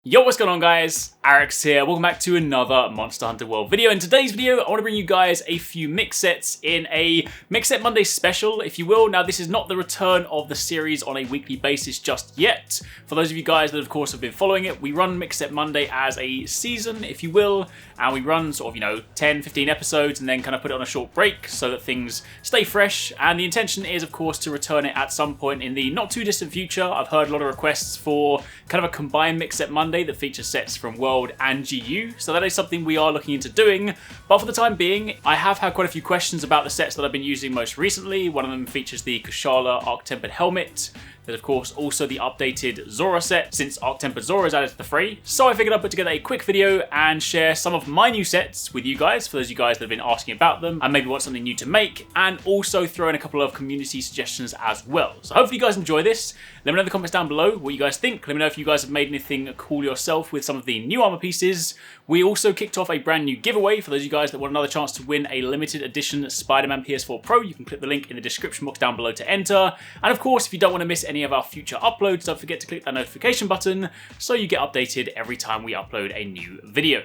Yo, what's going on guys? Arekkz here, welcome back to another Monster Hunter World video. In today's video, I want to bring you guys a few mix sets in a Mix Set Monday special, if you will. Now, this is not the return of the series on a weekly basis just yet. For those of you guys that of course have been following it, we run Mix Set Monday as a season, if you will, and we run sort of, 10, 15 episodes and then kind of put it on a short break so that things stay fresh. And the intention is, of course, to return it at some point in the not too distant future. I've heard a lot of requests for kind of a combined Mix Set Monday that features sets from World and GU, so that is something we are looking into doing. But for the time being, I have had quite a few questions about the sets that I've been using most recently. One of them features the Kushala Arc-Tempered Helmet. There's of course also the updated Zora set, since Arc-Tempered Zora is added to the fray. So I figured I'd put together a quick video and share some of my new sets with you guys, for those of you guys that have been asking about them and maybe want something new to make, and also throw in a couple of community suggestions as well. So hopefully you guys enjoy this. Let me know in the comments down below what you guys think. Let me know if you guys have made anything cool yourself with some of the new armor pieces. We also kicked off a brand new giveaway for those of you guys that want another chance to win a limited edition Spider-Man PS4 Pro. You can click the link in the description box down below to enter. And of course, if you don't want to miss any of our future uploads, don't forget to click that notification button so you get updated every time we upload a new video.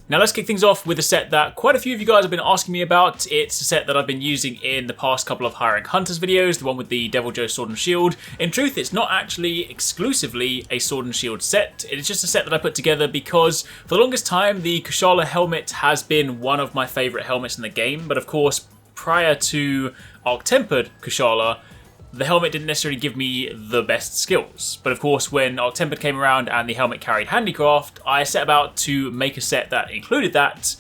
Now let's kick things off with a set that quite a few of you guys have been asking me about. It's a set that I've been using in the past couple of high rank Hunters videos, the one with the Deviljho Sword and Shield. In truth, it's not actually exclusively a Sword and Shield set. It's just a set that I put together because for the longest time, the Kushala helmet has been one of my favourite helmets in the game. But of course, prior to Arc-Tempered Kushala, the helmet didn't necessarily give me the best skills. But of course, when Arc-Tempered came around and the helmet carried handicraft, I set about to make a set that included that,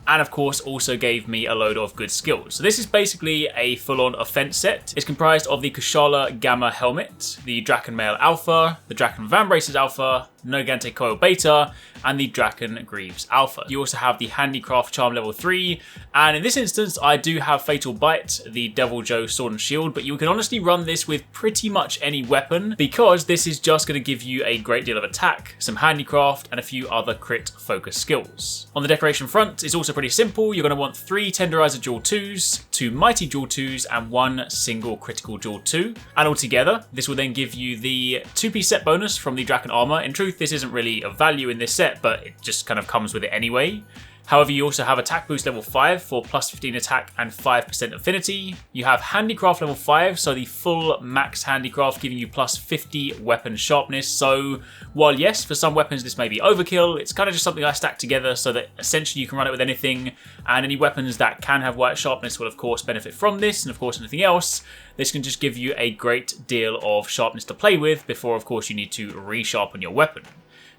and of course also gave me a load of good skills. So this is basically a full-on offense set. It's comprised of the Kushala Gamma helmet, the Draken Male Alpha, the Draken Vambraces Alpha, Nogante Coil Beta, and the Draken Greaves Alpha. You also have the Handicraft Charm level 3, and in this instance I do have Fatal Bite, the Deviljho Sword and Shield, but you can honestly run this with pretty much any weapon because this is just going to give you a great deal of attack, some handicraft, and a few other crit focus skills. On the decoration front, it's also pretty simple. You're going to want 3 Tenderizer Dual 2s, 2 Mighty Dual 2s, and 1 single Critical Dual 2. And altogether, this will then give you the 2-piece set bonus from the Draken Armor. In truth, this isn't really a value in this set, but it just kind of comes with it anyway. However, you also have Attack Boost level 5 for plus 15 attack and 5% affinity. You have Handicraft level 5, so the full max Handicraft giving you plus 50 weapon sharpness. So while yes, for some weapons this may be overkill, it's kind of just something I stacked together so that essentially you can run it with anything, and any weapons that can have white sharpness will of course benefit from this, and of course anything else. This can just give you a great deal of sharpness to play with before of course you need to resharpen your weapon.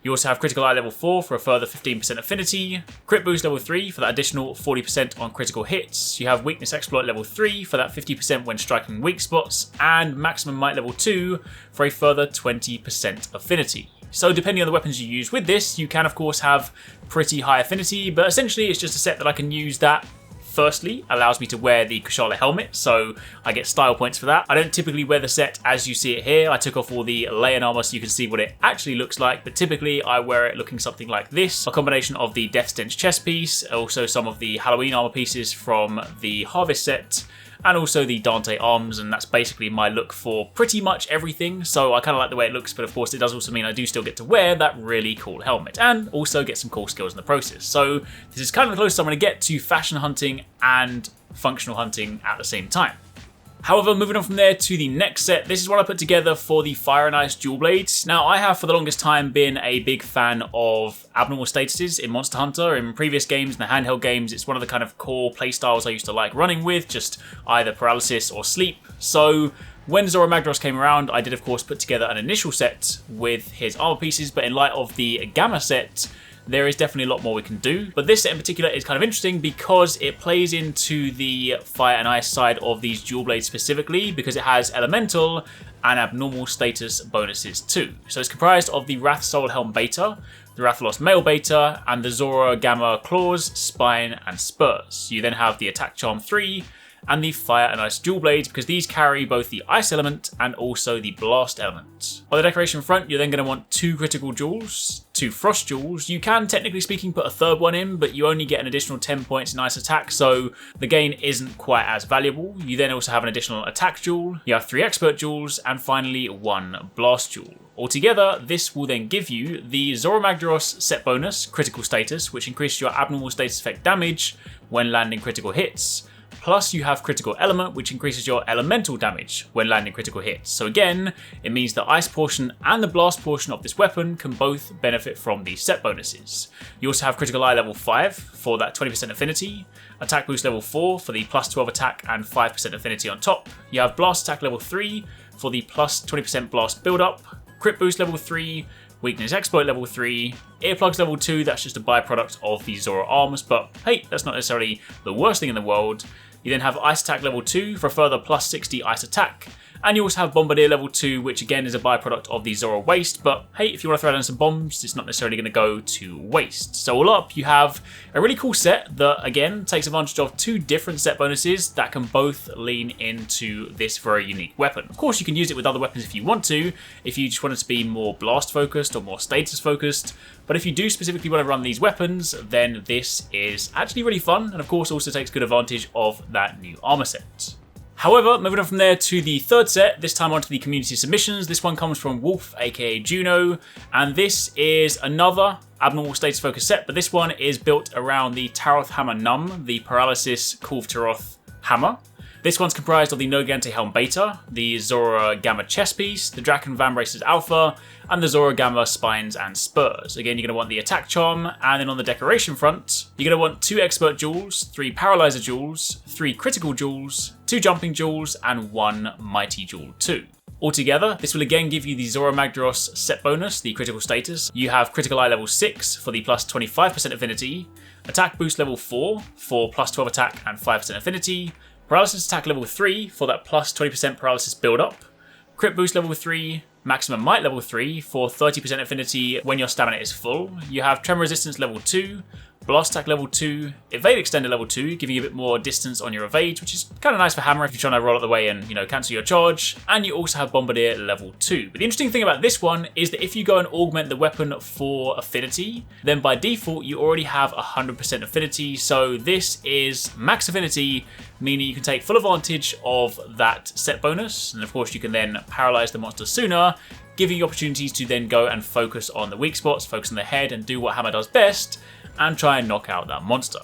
You also have Critical Eye level 4 for a further 15% affinity, Crit Boost level 3 for that additional 40% on critical hits, you have Weakness Exploit level 3 for that 50% when striking weak spots, and Maximum Might level 2 for a further 20% affinity. So depending on the weapons you use with this, you can of course have pretty high affinity, but essentially it's just a set that I can use that firstly allows me to wear the Kushala helmet, so I get style points for that. I don't typically wear the set as you see it here. I took off all the lay-in armor so you can see what it actually looks like, but typically I wear it looking something like this. A combination of the Death Stench chest piece, also some of the Halloween armor pieces from the Harvest set, and also the Dante arms, and that's basically my look for pretty much everything. So I kind of like the way it looks, but of course it does also mean I do still get to wear that really cool helmet and also get some cool skills in the process. So this is kind of the closest I'm going to get to fashion hunting and functional hunting at the same time. However, moving on from there to the next set, this is what I put together for the Fire and Ice Dual Blades. Now, I have for the longest time been a big fan of abnormal statuses in Monster Hunter. In previous games, in the handheld games, it's one of the kind of core playstyles I used to like running with, just either Paralysis or Sleep. So when Zora Magdaros came around, I did of course put together an initial set with his armor pieces, but in light of the Gamma set, there is definitely a lot more we can do. But this set in particular is kind of interesting because it plays into the Fire and Ice side of these dual blades specifically, because it has elemental and abnormal status bonuses too. So it's comprised of the Wrath Soul Helm Beta, the Rathalos Male Beta, and the Zora Gamma Claws, Spine, and Spurs. You then have the Attack Charm 3, and the Fire and Ice dual blades, because these carry both the ice element and also the blast element. On the decoration front, you're then going to want 2 critical jewels, 2 frost jewels. You can, technically speaking, put a third one in, but you only get an additional 10 points in ice attack, so the gain isn't quite as valuable. You then also have an additional attack jewel, you have 3 expert jewels, and finally 1 blast jewel. Altogether, this will then give you the Zoromagdaros set bonus, critical status, which increases your abnormal status effect damage when landing critical hits. Plus you have critical element, which increases your elemental damage when landing critical hits. So again, it means the ice portion and the blast portion of this weapon can both benefit from these set bonuses. You also have critical eye level 5 for that 20% affinity, attack boost level 4 for the plus 12 attack and 5% affinity on top. You have blast attack level 3 for the plus 20% blast build up, crit boost level 3, weakness exploit level 3, earplugs level 2, that's just a byproduct of the Zoro arms, but hey, that's not necessarily the worst thing in the world. You then have ice attack level 2 for a further plus 60 ice attack, and you also have bombardier level 2, which again is a byproduct of the Zoro waste, but hey, if you want to throw down some bombs, it's not necessarily going to go to waste. So all up, you have a really cool set that again takes advantage of 2 different set bonuses that can both lean into this very unique weapon. Of course, you can use it with other weapons if you want to, if you just want it to be more blast focused or more status focused, but if you do specifically want to run these weapons, then this is actually really fun, and of course also takes good advantage of that new armor set. However, moving on from there to the third set, this time onto the community submissions. This one comes from Wolf, aka Juno, and this is another abnormal status focus set, but this one is built around the Taroth Hammer Num, the Paralysis Kulv Taroth Hammer. This one's comprised of the Nogante Helm Beta, the Zora Gamma Chest Piece, the Draken Vambraces Alpha, and the Zora Gamma Spines and Spurs. Again, you're going to want the attack charm, and then on the decoration front, you're going to want 2 expert jewels, 3 paralyzer jewels, 3 critical jewels, 2 jumping jewels, and 1 mighty jewel 2. Altogether, this will again give you the Zoromagdaros set bonus, the critical status. You have critical eye level 6 for the plus 25% affinity, attack boost level 4 for plus 12 attack and 5% affinity, paralysis attack level 3 for that plus 20% paralysis build up, crit boost level 3, maximum might level 3 for 30% affinity when your stamina is full. You have tremor resistance level 2, blast attack level 2, evade extender level 2, giving you a bit more distance on your evade, which is kind of nice for hammer if you're trying to roll out the way and, cancel your charge. And you also have bombardier level 2. But the interesting thing about this one is that if you go and augment the weapon for affinity, then by default you already have 100% affinity. So this is max affinity, meaning you can take full advantage of that set bonus, and of course you can then paralyze the monster sooner, giving you opportunities to then go and focus on the weak spots, focus on the head, and do what hammer does best, and try and knock out that monster.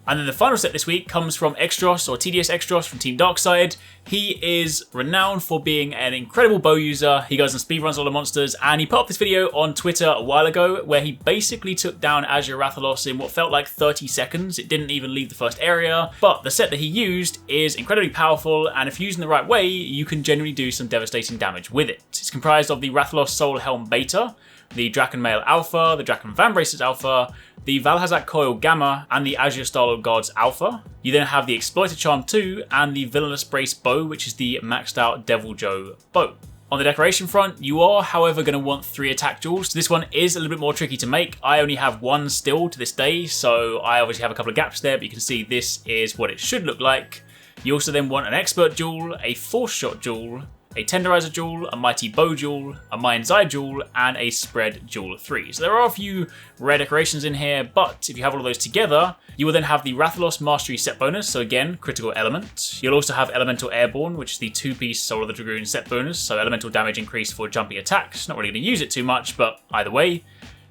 And then the final set this week comes from Extros, or TDS Extros from Team Darkside. He is renowned for being an incredible bow user. He goes and speedruns all the monsters, and he put up this video on Twitter a while ago where he basically took down Azure Rathalos in what felt like 30 seconds. It didn't even leave the first area, but the set that he used is incredibly powerful, and if used in the right way, you can genuinely do some devastating damage with it. It's comprised of the Rathalos Soul Helm Beta, the Draken Mail Alpha, the Draken Vambraces Alpha, the Valhazak Coil Gamma, and the Azure Star Gods Alpha. You then have the Exploiter Charm 2 and the Villainous Brace Bow, which is the maxed out Deviljho bow. On the decoration front, you are, however, going to want 3 attack jewels. This one is a little bit more tricky to make. I only have 1 still to this day, so I obviously have a couple of gaps there, but you can see this is what it should look like. You also then want an Expert Jewel, a Force Shot Jewel, a Tenderizer Jewel, a Mighty Bow Jewel, a Mind's Eye Jewel, and a Spread Jewel 3. So there are a few rare decorations in here, but if you have all of those together, you will then have the Rathalos Mastery set bonus, so again, critical element. You'll also have Elemental Airborne, which is the 2-piece Soul of the Dragoon set bonus, so elemental damage increase for jumping attacks. Not really going to use it too much, but either way.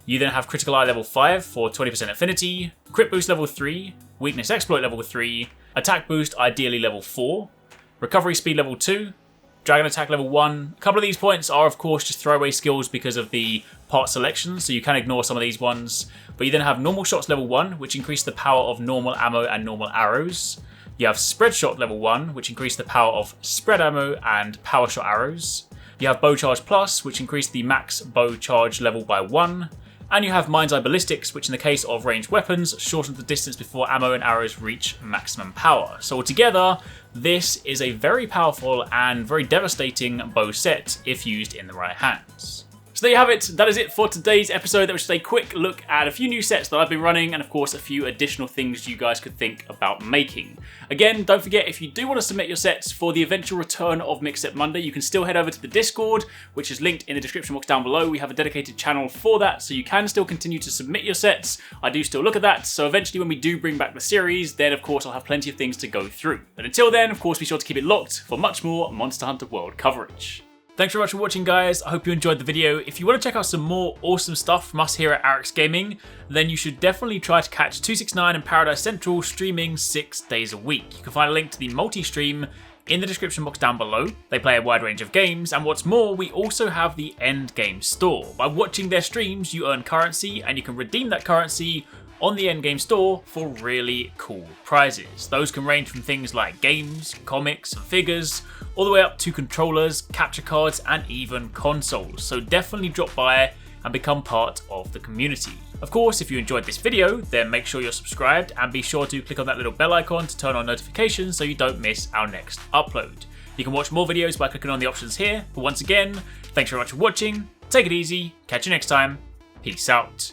You then have Critical Eye level 5 for 20% affinity, Crit Boost level 3, Weakness Exploit level 3, Attack Boost ideally level 4, Recovery Speed level 2, Dragon Attack level 1. A couple of these points are of course just throwaway skills because of the part selection, so you can ignore some of these ones. But you then have Normal Shots level 1, which increase the power of normal ammo and normal arrows. You have Spread Shot level 1, which increase the power of spread ammo and power shot arrows. You have Bow Charge Plus, which increase the max bow charge level by 1. And you have Mind's Eye Ballistics, which in the case of ranged weapons, shortens the distance before ammo and arrows reach maximum power. So altogether, this is a very powerful and very devastating bow set if used in the right hands. So there you have it, that is it for today's episode. That was just a quick look at a few new sets that I've been running and of course a few additional things you guys could think about making. Again, don't forget if you do want to submit your sets for the eventual return of Mix Set Monday, you can still head over to the Discord, which is linked in the description box down below. We have a dedicated channel for that, so you can still continue to submit your sets. I do still look at that, so eventually when we do bring back the series, then of course I'll have plenty of things to go through. But until then, of course, be sure to keep it locked for much more Monster Hunter World coverage. Thanks very much for watching, guys. I hope you enjoyed the video. If you want to check out some more awesome stuff from us here at Arekkz Gaming, then you should definitely try to catch 269 and Paradise Central streaming 6 days a week. You can find a link to the multi-stream in the description box down below. They play a wide range of games, and what's more, we also have the Endgame store. By watching their streams, you earn currency, and you can redeem that currency on the Endgame store for really cool prizes. Those can range from things like games, comics, and figures, all the way up to controllers, capture cards, and even consoles. So definitely drop by and become part of the community. Of course, if you enjoyed this video, then make sure you're subscribed and be sure to click on that little bell icon to turn on notifications so you don't miss our next upload. You can watch more videos by clicking on the options here, but once again, thanks very much for watching, take it easy, catch you next time, peace out.